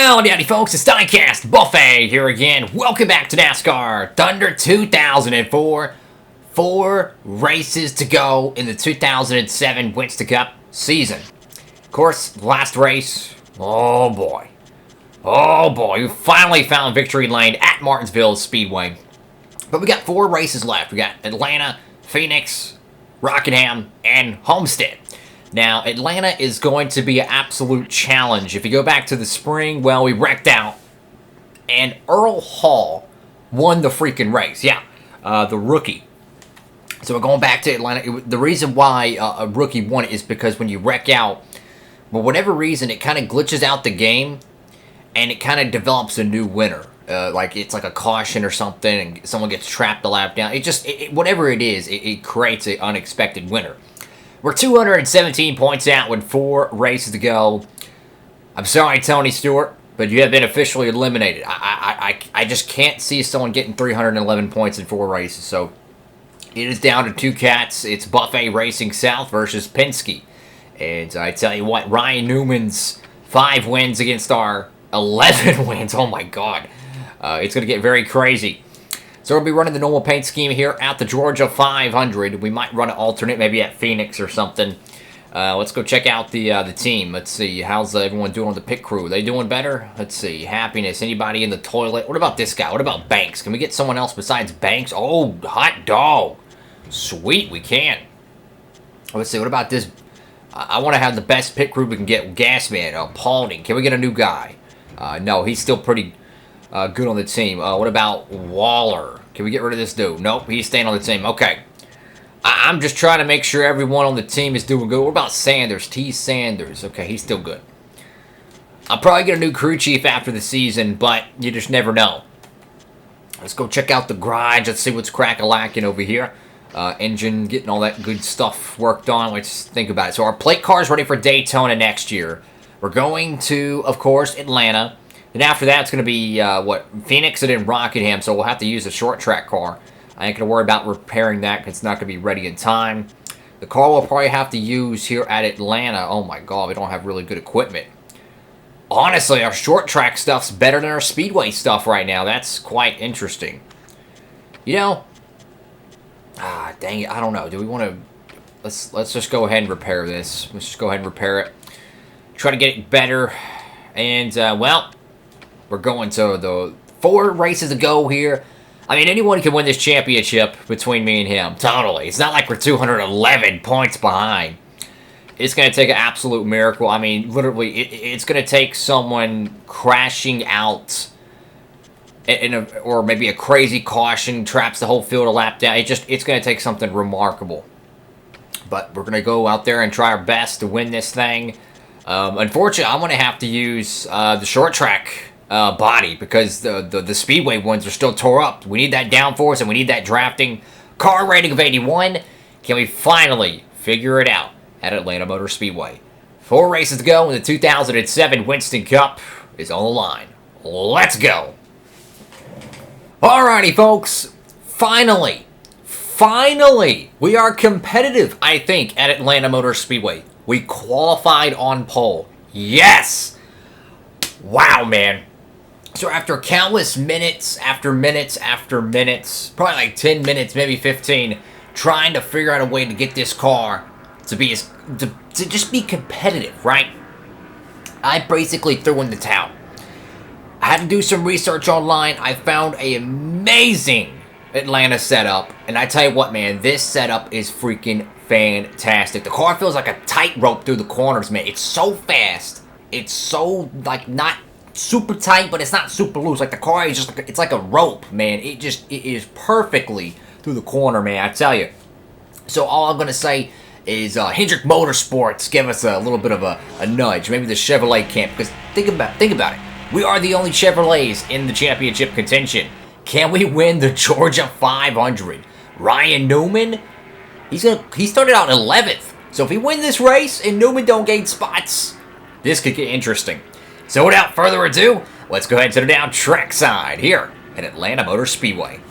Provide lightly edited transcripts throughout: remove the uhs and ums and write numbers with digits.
Howdy folks, it's Diecastbuffet here again. Welcome back to NASCAR Thunder 2004. 4 races to go in the 2007 Winston Cup season. Of course, last race, oh boy, we finally found victory lane at Martinsville Speedway. But we got 4 races left. We got Atlanta, Phoenix, Rockingham, and Homestead. Now, Atlanta is going to be an absolute challenge. If you go back to the spring, well, we wrecked out. And Earl Hall won the freaking race. Yeah, the rookie. So we're going back to Atlanta. The reason why a rookie won it is because when you wreck out, for whatever reason, it kind of glitches out the game. And it kind of develops a new winner. Like it's like a caution or something, and someone gets trapped a lap down. Whatever it is, it creates an unexpected winner. We're 217 points out with 4 races to go. I'm sorry, Tony Stewart, but you have been officially eliminated. I just can't see someone getting 311 points in 4 races. So it is down to 2 cats. It's Buffet Racing South versus Penske. And I tell you what, Ryan Newman's 5 wins against our 11 wins. Oh my God. It's going to get very crazy. So we'll be running the normal paint scheme here at the Georgia 500. We might run an alternate maybe at Phoenix or something. Let's go check out the team. Let's see. How's everyone doing on the pit crew? They doing better? Let's see. Happiness. Anybody in the toilet? What about this guy? What about Banks? Can we get someone else besides Banks? Oh, hot dog. Sweet, we can. Let's see. What about this? I want to have the best pit crew we can get. Gasman. Paulding. Can we get a new guy? No, he's still pretty good on the team. What about Waller? Can we get rid of this dude? Nope, he's staying on the team. Okay. I'm just trying to make sure everyone on the team is doing good. What about Sanders? T. Sanders. Okay, he's still good. I'll probably get a new crew chief after the season, but you just never know. Let's go check out the garage. Let's see what's crack-a-lacking over here. Engine, getting all that good stuff worked on. Let's think about it. So our plate car is ready for Daytona next year. We're going to, of course, Atlanta. And after that, it's going to be, Phoenix and then Rockingham, so we'll have to use a short track car. I ain't going to worry about repairing that because it's not going to be ready in time. The car we'll probably have to use here at Atlanta. Oh my God, we don't have really good equipment. Honestly, our short track stuff's better than our speedway stuff right now. That's quite interesting. You know, dang it, I don't know. Do we want to, let's just go ahead and repair this. Let's just go ahead and repair it. Try to get it better. And, well, we're going to the 4 races to go here. I mean, anyone can win this championship between me and him. Totally. It's not like we're 211 points behind. It's going to take an absolute miracle. I mean, literally, it's going to take someone crashing out or maybe a crazy caution traps the whole field a lap down. It's going to take something remarkable. But we're going to go out there and try our best to win this thing. Unfortunately, I'm going to have to use the short track body because the speedway ones are still tore up. We need that downforce and we need that drafting. Car rating of 81. Can we finally figure it out at Atlanta Motor Speedway? 4 races to go, and the 2007 Winston Cup is on the line. Let's go. Alrighty, folks. Finally, we are competitive, I think, at Atlanta Motor Speedway. We qualified on pole. Yes! Wow, man. So after countless minutes after minutes after minutes, probably like 10 minutes, maybe 15, trying to figure out a way to get this car to be to just be competitive, right? I basically threw in the towel. I had to do some research online. I found an amazing Atlanta setup. And I tell you what, man, this setup is freaking fantastic. The car feels like a tightrope through the corners, man. It's so fast. It's so, like, not super tight, but it's not super loose. Like, the car is just, it's like a rope, man. It is perfectly through the corner, man, I tell you. So all I'm going to say is Hendrick Motorsports give us a little bit of a nudge. Maybe the Chevrolet camp, because think about it. We are the only Chevrolets in the championship contention. Can we win the Georgia 500? Ryan Newman, he started out 11th. So if he wins this race and Newman don't gain spots, this could get interesting. So without further ado, let's go ahead and sit down trackside here at Atlanta Motor Speedway.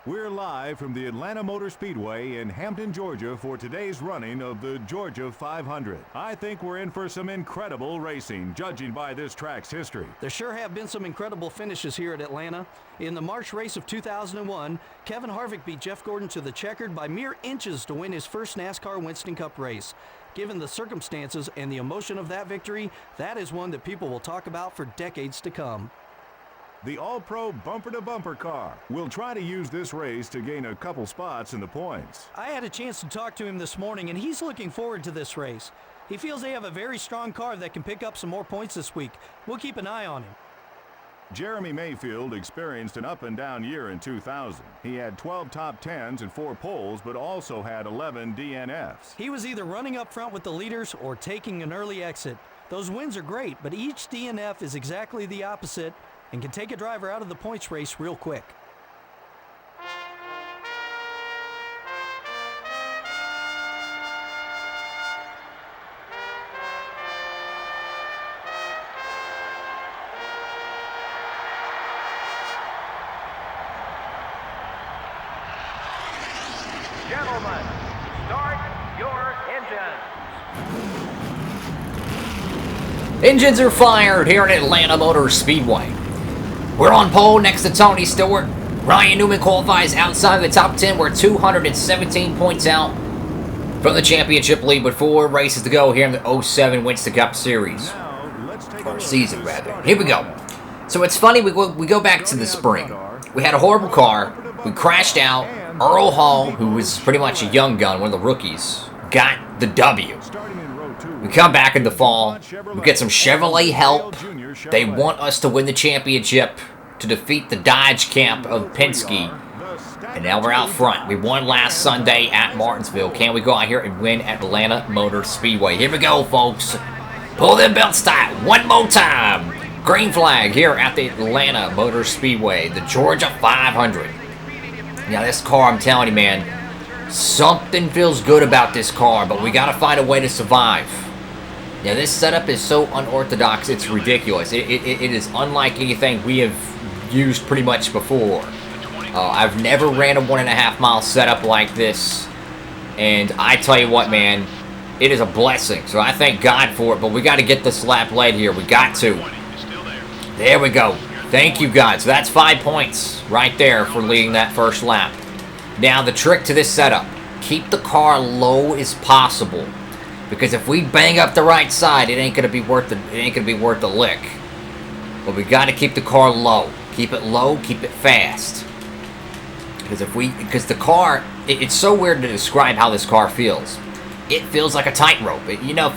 We're live. live from the Atlanta Motor Speedway in Hampton, Georgia for today's running of the Georgia 500. I think we're in for some incredible racing, judging by this track's history. There sure have been some incredible finishes here at Atlanta. In the March race of 2001, Kevin Harvick beat Jeff Gordon to the checkered by mere inches to win his first NASCAR Winston Cup race. Given the circumstances and the emotion of that victory, that is one that people will talk about for decades to come. The All-Pro bumper-to-bumper car will try to use this race to gain a couple spots in the points. I had a chance to talk to him this morning, and he's looking forward to this race. He feels they have a very strong car that can pick up some more points this week. We'll keep an eye on him. Jeremy Mayfield experienced an up-and-down year in 2000. He had 12 top 10s and 4 poles, but also had 11 DNFs. He was either running up front with the leaders or taking an early exit. Those wins are great, but each DNF is exactly the opposite and can take a driver out of the points race real quick. Gentlemen, start your engines. Engines are fired here at Atlanta Motor Speedway. We're on pole next to Tony Stewart. Ryan Newman qualifies outside of the top 10. We're 217 points out from the championship lead with 4 races to go here in the 07 Winston Cup Series. Or season, rather. Here we go. So it's funny, we go back to the spring. We had a horrible car. We crashed out. Earl Hall, who was pretty much a young gun, one of the rookies, got the W. We come back in the fall. We get some Chevrolet help. They want us to win the championship to defeat the Dodge camp of Penske. And now we're out front. We won last Sunday at Martinsville. Can we go out here and win at Atlanta Motor Speedway? Here we go, folks. Pull them belts tight one more time. Green flag here at the Atlanta Motor Speedway, the Georgia 500. Now this car, I'm telling you, man, something feels good about this car, but we got to find a way to survive. Now this setup is so unorthodox, it's ridiculous. It is unlike anything we have used pretty much before. I've never ran a 1.5 mile setup like this, and I tell you what, man, it is a blessing. So I thank God for it, but we got to get this lap led here. We got to. There we go. Thank you, God. So that's 5 points right there for leading that first lap. Now the trick to this setup: keep the car low as possible, because if we bang up the right side, it ain't gonna be worth the lick. But we got to keep the car low. Keep it low. Keep it fast. Because the car, it's so weird to describe how this car feels. It feels like a tightrope. You know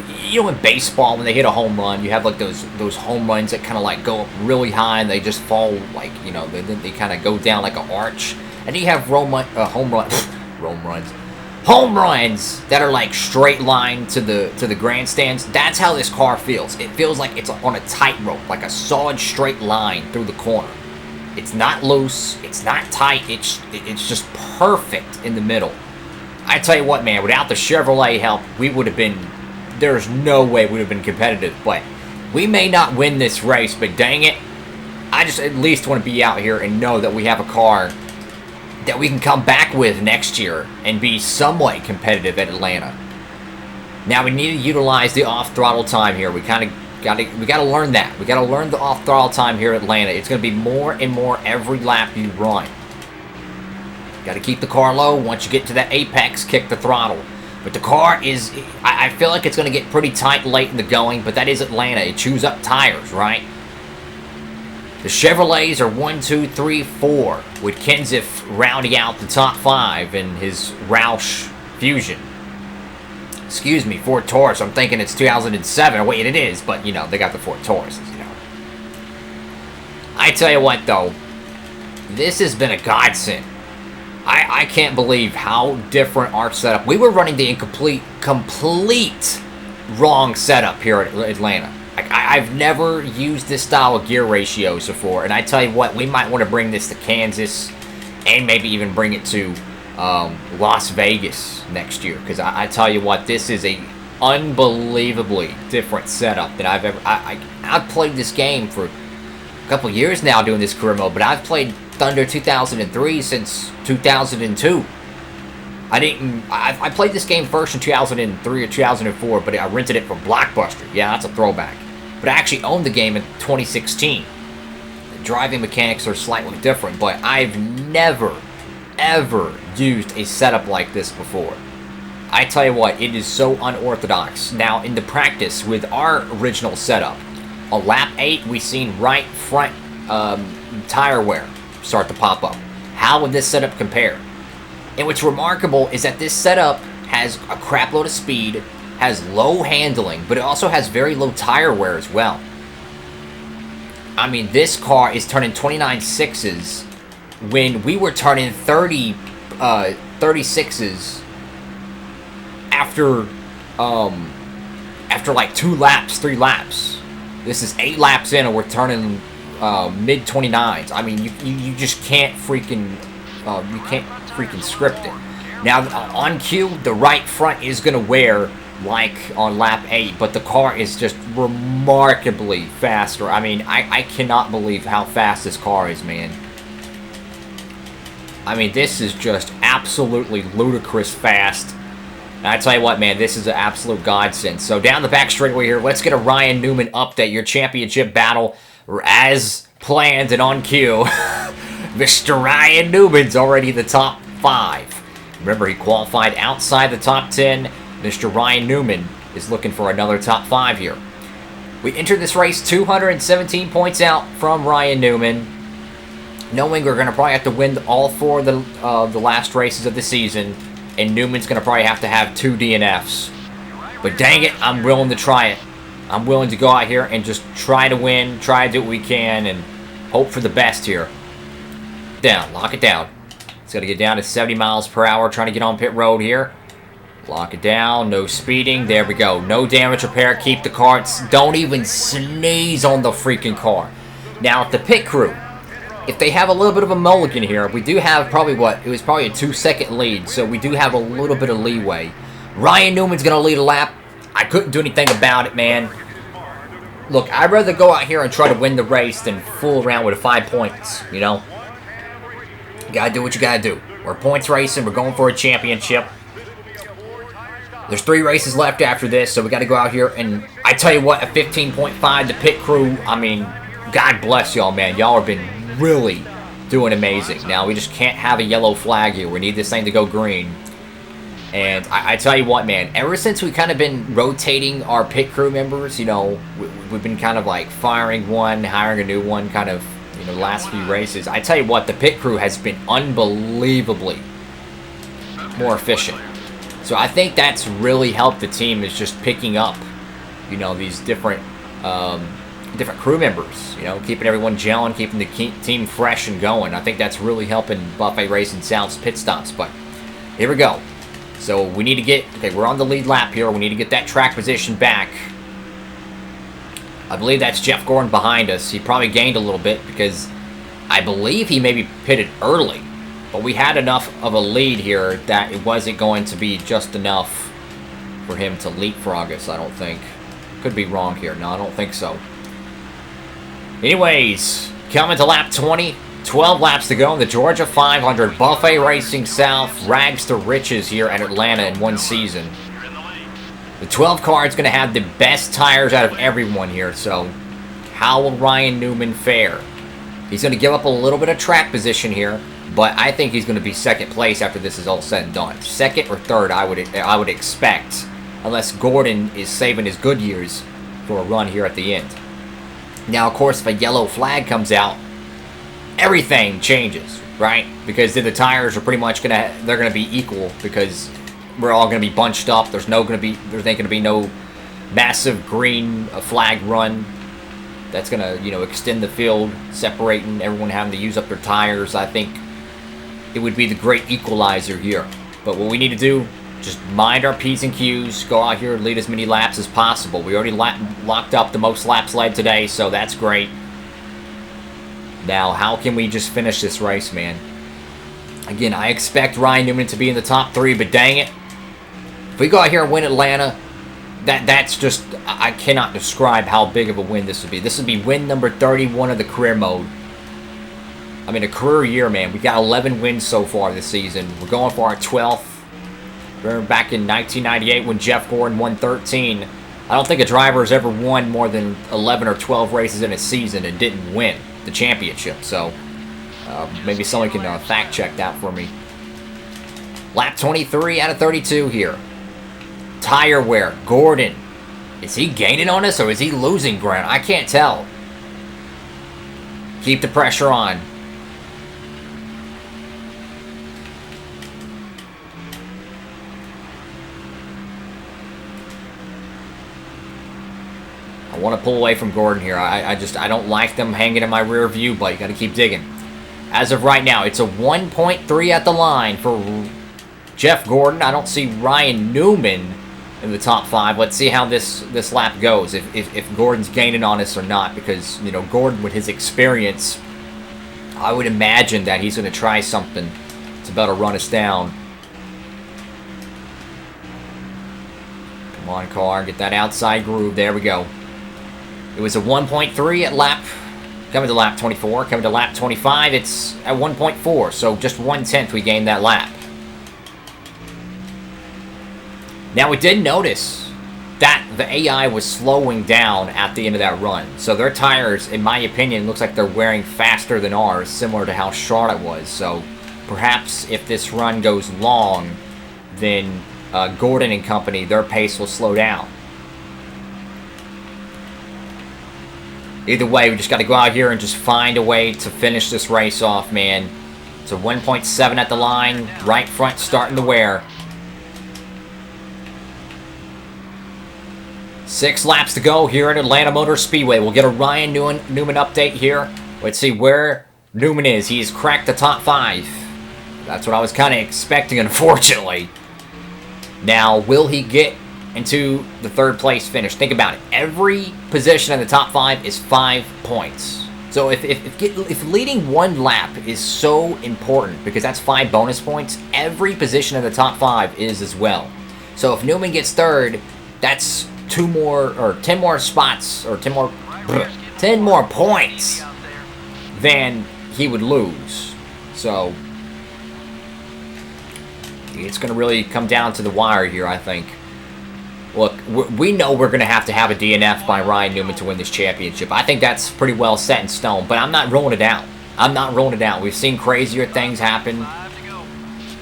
in baseball when they hit a home run, you have like those home runs that kind of like go up really high and they just fall like, you know, they kind of go down like an arch. And you have home runs that are like straight line to the grandstands. That's how this car feels. It feels like it's on a tightrope, like a solid straight line through the corner. It's not loose. It's not tight. It's just perfect in the middle. I tell you what, man, without the Chevrolet help, we would have been, there's no way we would have been competitive. But we may not win this race, but dang it, I just at least want to be out here and know that we have a car that we can come back with next year and be somewhat competitive at Atlanta. Now we need to utilize the off-throttle time here. We got to learn that. We got to learn the off-throttle time here at Atlanta. It's going to be more and more every lap you run. Got to keep the car low. Once you get to that apex, kick the throttle. But the car is, I feel like it's going to get pretty tight late in the going, but that is Atlanta. It chews up tires, right? The Chevrolets are 1, 2, 3, 4, with Kenseth rounding out the top 5 in his Roush Fusion. Excuse me, Ford Taurus. I'm thinking it's 2007. Wait, it is, but, you know, they got the Ford Tauruses, you know. I tell you what, though, this has been a godsend. I can't believe how different our setup. We were running the complete wrong setup here at Atlanta. I've never used this style of gear ratios before, and I tell you what, we might want to bring this to Kansas and maybe even bring it to Las Vegas next year, because I tell you what, this is a unbelievably different setup than I've ever. I've played this game for a couple years now doing this career mode, but I've played Thunder 2003 since 2002. I played this game first in 2003 or 2004, but I rented it from Blockbuster. Yeah, that's a throwback. But I actually owned the game in 2016. The driving mechanics are slightly different, but I've never, ever used a setup like this before. I tell you what, it is so unorthodox. Now, in the practice with our original setup, on lap 8, we seen right front tire wear start to pop up. How would this setup compare? And what's remarkable is that this setup has a crap load of speed, has low handling, but it also has very low tire wear as well. I mean, this car is turning 29 sixes when we were turning 36s after like 2 laps, 3 laps. This is 8 laps in and we're turning mid 29s. I mean, you just can't freaking script it. Now on cue, the right front is gonna wear like on lap 8, but the car is just remarkably faster. I mean, I cannot believe how fast this car is, man. I mean, this is just absolutely ludicrous fast. And I tell you what, man, this is an absolute godsend. So down the back straightaway here, let's get a Ryan Newman update. Your championship battle, as planned and on cue. Mr. Ryan Newman's already in the top 5. Remember, he qualified outside the top 10. Mr. Ryan Newman is looking for another top 5 here. We entered this race 217 points out from Ryan Newman, knowing we're going to probably have to win all 4 of the last races of the season, and Newman's going to probably have to have 2 DNFs. But dang it, I'm willing to try it. I'm willing to go out here and just try to win, try to do what we can, and hope for the best here. Down, lock it down. It's got to get down to 70 miles per hour, trying to get on pit road here. Lock it down, no speeding, there we go. No damage repair, keep the carts. Don't even sneeze on the freaking car. Now, if the pit crew, if they have a little bit of a mulligan here, we do have probably what? It was probably a 2-second lead, so we do have a little bit of leeway. Ryan Newman's going to lead a lap. I couldn't do anything about it, man. Look, I'd rather go out here and try to win the race than fool around with 5 points, you know? You gotta do what you gotta do. We're points racing. We're going for a championship. There's 3 races left after this, so we gotta go out here. And I tell you what, a 15.5, the pit crew, I mean, God bless y'all, man. Y'all have been really doing amazing. Now, we just can't have a yellow flag here. We need this thing to go green. And I tell you what, man, ever since we kind of been rotating our pit crew members, you know, we've been kind of like firing one, hiring a new one, kind of, you know, the last few races. I tell you what, the pit crew has been unbelievably more efficient. So I think that's really helped the team, is just picking up, you know, these different crew members, you know, keeping everyone gelling, keeping the team fresh and going. I think that's really helping Buffet Racing South's pit stops. But here we go. So we need to get, okay, we're on the lead lap here. We need to get that track position back. I believe that's Jeff Gordon behind us. He probably gained a little bit because I believe he maybe pitted early. But we had enough of a lead here that it wasn't going to be just enough for him to leapfrog us, I don't think. Could be wrong here. No, I don't think so. Anyways, coming to lap 20. 12 laps to go in the Georgia 500. Buffet Racing South rags to riches here at Atlanta in one season. The 12 car is going to have the best tires out of everyone here, so how will Ryan Newman fare? He's going to give up a little bit of track position here, but I think he's going to be second place after this is all said and done. Second or third, I would expect, unless Gordon is saving his good years for a run here at the end. Now, of course, if a yellow flag comes out, everything changes, right? Because the tires are pretty much they're gonna be equal, because we're all gonna be bunched up. There's ain't gonna be no massive green flag run that's gonna, you know, extend the field, separating everyone having to use up their tires. I think it would be the great equalizer here. But what we need to do, just mind our P's and Q's, go out here and lead as many laps as possible. We already locked up the most laps led today, so that's great. Now, how can we just finish this race, man? Again, I expect Ryan Newman to be in the top 3, but dang it. If we go out here and win Atlanta, that's just, I cannot describe how big of a win this would be. This would be win number 31 of the career mode. I mean, a career year, man. We got 11 wins so far this season. We're going for our 12th. Remember back in 1998 when Jeff Gordon won 13. I don't think a driver has ever won more than 11 or 12 races in a season and didn't win the championship. So maybe someone can fact check that for me. Lap 23 out of 32 here. Tire wear. Gordon. Is he gaining on us or is he losing ground? I can't tell. Keep the pressure on. I want to pull away from Gordon here. I don't like them hanging in my rear view, but you got to keep digging. As of right now, it's a 1.3 at the line for Jeff Gordon. I don't see Ryan Newman in the top 5. Let's see how this lap goes, if Gordon's gaining on us or not, because, you know, Gordon, with his experience, I would imagine that he's going to try something to better run us down. Come on, car, get that outside groove. There we go. It was a 1.3 at lap, coming to lap 24. Coming to lap 25, it's at 1.4, so just 1/10 we gained that lap. Now, we did notice that the AI was slowing down at the end of that run. So their tires, in my opinion, looks like they're wearing faster than ours, similar to how Charlotte was. So perhaps if this run goes long, then Gordon and company, their pace will slow down. Either way, we just got to go out here and just find a way to finish this race off, man. It's a 1.7 at the line, right front starting to wear. 6 laps to go here at Atlanta Motor Speedway. We'll get a Ryan Newman update here. Let's see where Newman is. He's cracked the top 5. That's what I was kind of expecting, unfortunately. Now, will he get into the 3rd place finish? Think about it. Every position in the top 5 is 5 points. So if leading 1 lap is so important, because that's 5 bonus points, every position in the top 5 is as well. So if Newman gets 3rd, that's 10 more spots, or 10 more points than he would lose. So it's going to really come down to the wire here, I think. Look, we know we're going to have a DNF by Ryan Newman to win this championship. I think that's pretty well set in stone, but I'm not ruling it out. I'm not ruling it out. We've seen crazier things happen.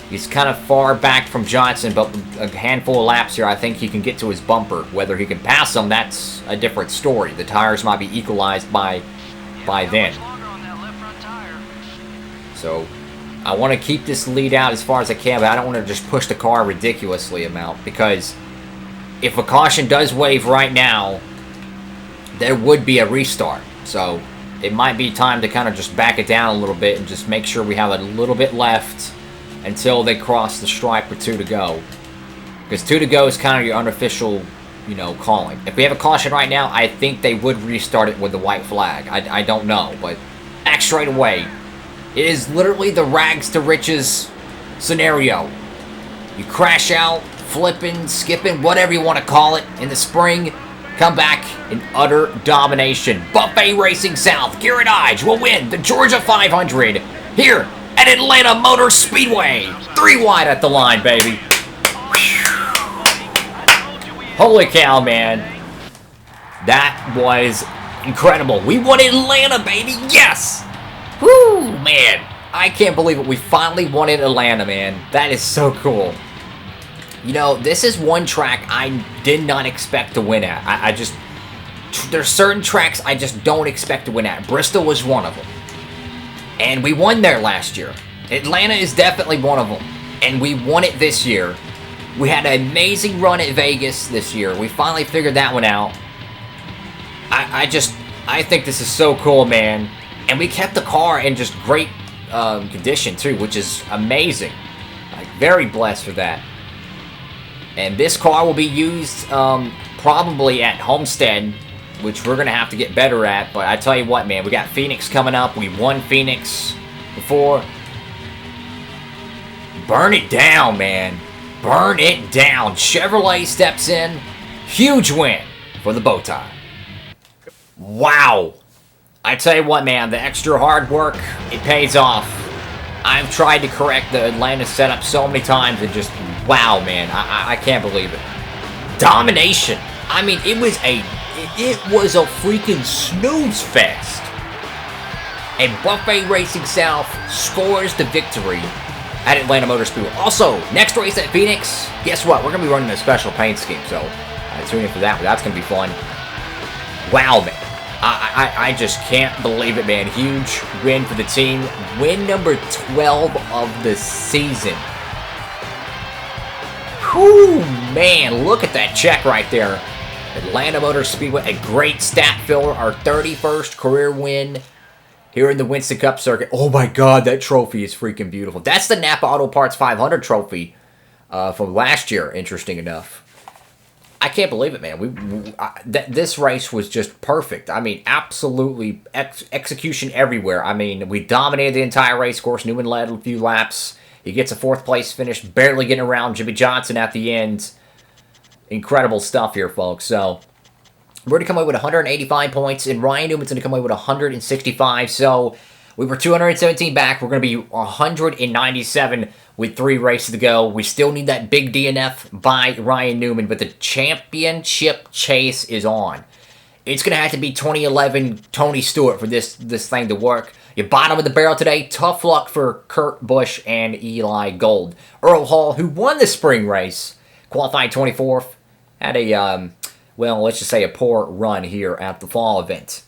He's kind of far back from Johnson, but a handful of laps here, I think he can get to his bumper. Whether he can pass him, that's a different story. The tires might be equalized by then. So I want to keep this lead out as far as I can, but I don't want to just push the car ridiculously amount, because if a caution does wave right now, there would be a restart. So it might be time to kind of just back it down a little bit and just make sure we have a little bit left until they cross the stripe with 2 to go. Because 2 to go is kind of your unofficial, you know, calling. If we have a caution right now, I think they would restart it with the white flag. I don't know, but back straight away. It is literally the rags to riches scenario. You crash out, flipping, skipping, whatever you want to call it, in the spring, come back in utter domination. Buffet Racing South, Garrett Ides will win the Georgia 500 here at Atlanta Motor Speedway. 3 wide at the line, baby. Holy cow, man. That was incredible. We won Atlanta, baby. Yes! Woo, man. I can't believe it. We finally won in Atlanta, man. That is so cool. You know, this is one track I did not expect to win at. There's certain tracks I just don't expect to win at. Bristol was one of them. And we won there last year. Atlanta is definitely one of them. And we won it this year. We had an amazing run at Vegas this year. We finally figured that one out. I think this is so cool, man. And we kept the car in just great condition, too, which is amazing. Like, very blessed for that. And this car will be used probably at Homestead, which we're going to have to get better at. But I tell you what, man, we got Phoenix coming up. We won Phoenix before. Burn it down, man. Burn it down. Chevrolet steps in. Huge win for the bow tie. Wow. I tell you what, man, the extra hard work, it pays off. I've tried to correct the Atlanta setup so many times and just, wow, man, I can't believe it. Domination. I mean, it was a freaking snooze fest. And Buffet Racing South scores the victory at Atlanta Motor Speedway. Also, next race at Phoenix, guess what? We're going to be running a special paint scheme, so tune in for that. That's going to be fun. Wow, man. I just can't believe it, man. Huge win for the team. Win number 12 of the season. Whew, man, look at that check right there. Atlanta Motor Speedway, a great stat filler. Our 31st career win here in the Winston Cup circuit. Oh my God, that trophy is freaking beautiful. That's the Napa Auto Parts 500 trophy from last year, interesting enough. I can't believe it, man. This race was just perfect. I mean, absolutely execution everywhere. I mean, we dominated the entire race. Of course, Newman led a few laps. He gets a 4th place finish, barely getting around Jimmy Johnson at the end. Incredible stuff here, folks. So, we're going to come away with 185 points, and Ryan Newman's going to come away with 165. So, we were 217 back. We're going to be 197 with 3 races to go. We still need that big DNF by Ryan Newman, but the championship chase is on. It's going to have to be 2011 Tony Stewart for this thing to work. Your bottom of the barrel today, tough luck for Kurt Busch and Eli Gold. Earl Hall, who won the spring race, qualified 24th, had a, well, let's just say a poor run here at the fall event.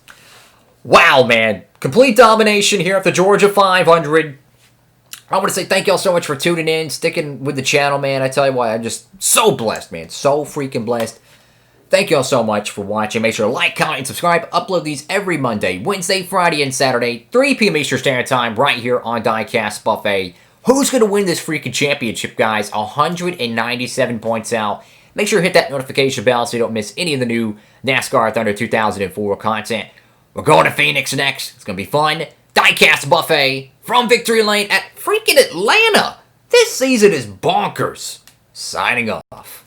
Wow, man. Complete domination here at the Georgia 500. I want to say thank y'all so much for tuning in, sticking with the channel, man. I tell you what, I'm just so blessed, man. So freaking blessed. Thank y'all so much for watching. Make sure to like, comment, and subscribe. Upload these every Monday, Wednesday, Friday, and Saturday, 3 p.m. Eastern Standard Time, right here on Diecastbuffet. Who's going to win this freaking championship, guys? 197 points out. Make sure to hit that notification bell so you don't miss any of the new NASCAR Thunder 2004 content. We're going to Phoenix next. It's going to be fun. Diecastbuffet from Victory Lane at freaking Atlanta. This season is bonkers. Signing off.